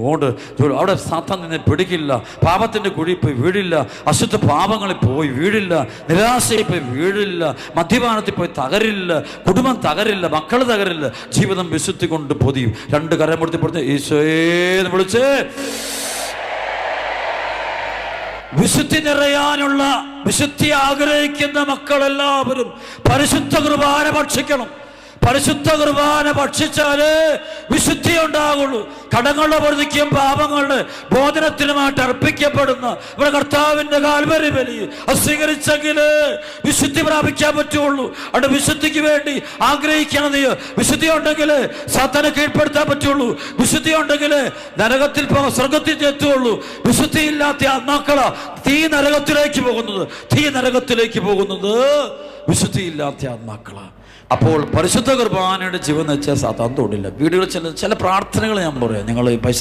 ഓട്. അവിടെ സാത്താൻ നിന്നെ പിടിക്കില്ല. പാപത്തിൻ്റെ കുഴി പോയി വീഴില്ല. അശുദ്ധ പാപങ്ങളിൽ പോയി വീഴില്ല. നിരാശയിൽ പോയി വീഴില്ല. മദ്യപാനത്തിൽ പോയി തകരില്ല. കുടുംബം തകരില്ല. മക്കൾ തകരില്ല. ജീവിതം വിശുദ്ധി കൊണ്ട് പൊതിയും. രണ്ട് കരം കൊടുത്തി ഈശോയെന്ന് വിളിച്ച് വിശുദ്ധി നിറയാനുള്ള, വിശുദ്ധി ആഗ്രഹിക്കുന്ന മക്കളെല്ലാവരും പരിശുദ്ധ കുർബാന ഭക്ഷിക്കണം. പരിശുദ്ധ കുർബാന ഭക്ഷിച്ചാല് വിശുദ്ധി ഉണ്ടാകുള്ളൂ. കടങ്ങളുടെ പൊറുതിക്കും പാപങ്ങളുടെ ബോധനത്തിനുമായിട്ട് അർപ്പിക്കപ്പെടുന്ന ഇവിടെ കർത്താവിന്റെ കാൽവരി ബലി സ്വീകരിച്ചെങ്കില് വിശുദ്ധി പ്രാപിക്കാൻ പറ്റുള്ളൂ. അവിടെ വിശുദ്ധിക്ക് വേണ്ടി ആഗ്രഹിക്കണം. നീ വിശുദ്ധി ഉണ്ടെങ്കിൽ സാത്താനെ കീഴ്പ്പെടുത്താൻ പറ്റുള്ളൂ. വിശുദ്ധി ഉണ്ടെങ്കിൽ നരകത്തിൽ സ്വർഗത്തിൽ എത്തുള്ളൂ. വിശുദ്ധി ഇല്ലാത്ത ആത്മാക്കളാ തീ നരകത്തിലേക്ക് പോകുന്നത്. വിശുദ്ധിയില്ലാത്ത ആത്മാക്കളാണ്. അപ്പോൾ പരിശുദ്ധ കുർബാനയുടെ ജീവൻ വെച്ചാൽ സാത്താൻ തൊടില്ല. വീടുകളിൽ ചില പ്രാർത്ഥനകൾ ഞാൻ പറയാം. നിങ്ങൾ പൈസ